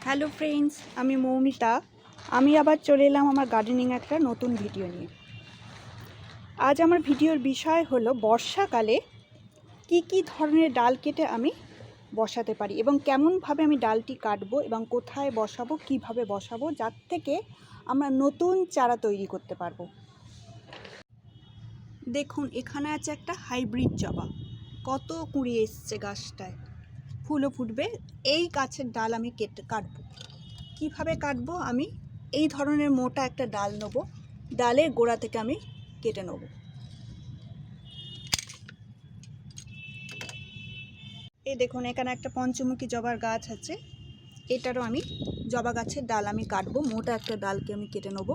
Hello friends, আমি মৌমিতা। আমি আবার চলে এলাম আমার গার্ডেনিং একটা নতুন ভিডিও নিয়ে। আজ আমার ভিডিওর বিষয় হলো বর্ষাকালে কি কি ধরনের ডাল কেটে আমি বসাতে পারি এবং কেমনভাবে আমি ডালটি কাটবো এবং কোথায় বসাবো, কিভাবে বসাবো, যার থেকে আমরা নতুন চারা তৈরি করতে পারবো। দেখুন, এখানে আছে একটা হাইব্রিড জবা, কত কুঁড়ি এসছে গাছটায়, ফুলও ফুটবে। এই গাছের ডাল আমি কাটবো। কিভাবে কাটবো? আমি এই ধরনের মোটা একটা ডাল নেব, ডালের গোড়া থেকে আমি কেটে নেব। এই দেখুন, এখানে একটা পঞ্চমুখী জবার গাছ আছে, এটারও আমি জবা গাছের ডাল আমি কাটবো, মোটা একটা ডালকে আমি কেটে নেব।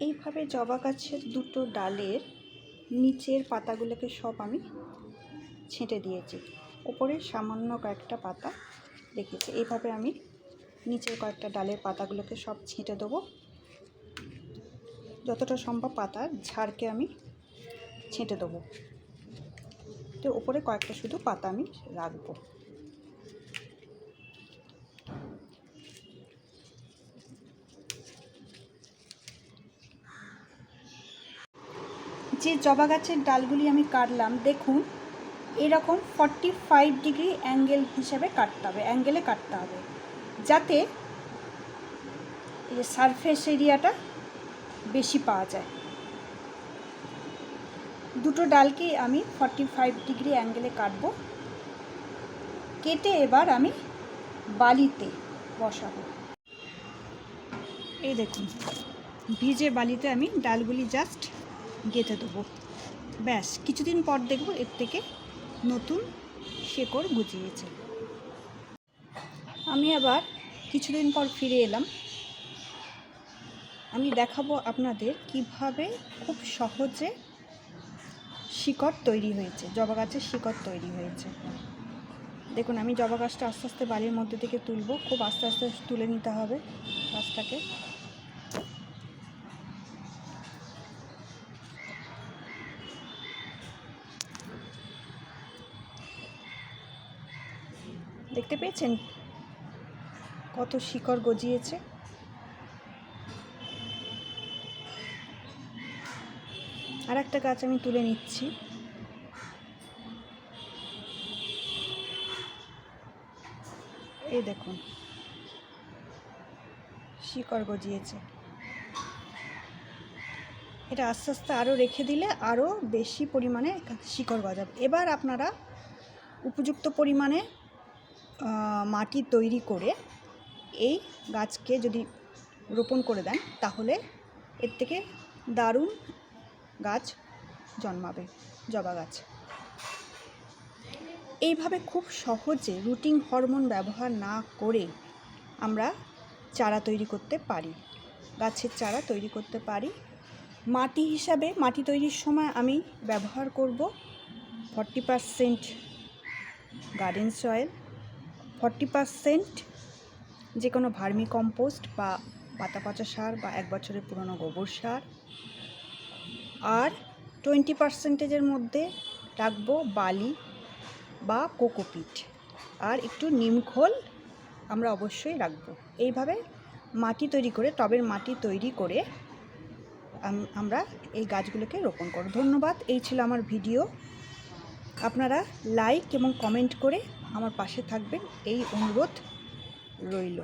এইভাবে জবা গাছের দুটো ডালের নিচের পাতাগুলোকে সব আমি ছেঁটে দিয়েছি, ওপরে সামান্য কয়েকটা পাতা রেখেছি। এইভাবে আমি নিচের কয়েকটা ডালের পাতাগুলোকে সব ছেঁটে দেবো। যতটা সম্ভব পাতার ঝাড়কে আমি ছেঁটে দেবো, তো ওপরে কয়েকটা শুধু পাতা আমি রাখবো। যে জবা গাছের ডালগুলি আমি কাটলাম, দেখুন এরকম 45 ডিগ্রি অ্যাঙ্গেল হিসাবে কাটতে হবে, অ্যাঙ্গেলে কাটতে হবে, যাতে এই সারফেস এরিয়াটা বেশি পাওয়া যায়। দুটো ডালকেই আমি 45 ডিগ্রি অ্যাঙ্গেলে কাটবো। কেটে এবার আমি বালিতে বসাবো। এই দেখুন, ভিজে বালিতে আমি ডালগুলি জাস্ট গেঁথে দেবো। ব্যাস, কিছুদিন পর দেখব এর থেকে নতুন শেকড় গুজিয়েছে। আমি আবার কিছুদিন পর ফিরে এলাম। আমি দেখাবো আপনাদের কিভাবে খুব সহজে শিকড় তৈরি হয়েছে, জবা গাছের শিকড় তৈরি হয়েছে। দেখুন, আমি জবা গাছটা আস্তে আস্তে বালির মধ্যে থেকে তুলবো, খুব আস্তে আস্তে তুলে নিতে হবে গাছটাকে। দেখতে পেয়েছেন কত শিকড় গজিয়েছে। আর একটা গাছ আমি তুলে নিচ্ছি। এই দেখুন, শিকড় গজিয়েছে। এটা আস্তে আস্তে আরও রেখে দিলে আরও বেশি পরিমাণে শিকড় গজাবে। এবার আপনারা উপযুক্ত পরিমাণে মাটি তৈরি করে এই গাছকে যদি রোপণ করে দেন, তাহলে এর থেকে দারুণ গাছ জন্মাবে, জবা গাছ। এইভাবে খুব সহজে রুটিং হরমোন ব্যবহার না করে আমরা চারা তৈরি করতে পারি, গাছের চারা তৈরি করতে পারি। মাটি হিসাবে মাটি তৈরির সময় আমি ব্যবহার করব 40% গার্ডেন সয়েল, 40% যে কোনো ভার্মি কম্পোস্ট বা পাতা পচা সার বা 1 বছরের পুরনো গোবর সার, আর 20%-এর মধ্যে রাখবো বালি বা কোকোপিট, আর একটু নিমখোল আমরা অবশ্যই রাখবো। এইভাবে মাটি তৈরি করে, টবের মাটি তৈরি করে আমরা এই গাছগুলোকে রোপণ করব। ধন্যবাদ। এই ছিল আমার ভিডিও। আপনারা লাইক এবং কমেন্ট করে আমার পাশে থাকবেন, এই অনুরোধ রইল।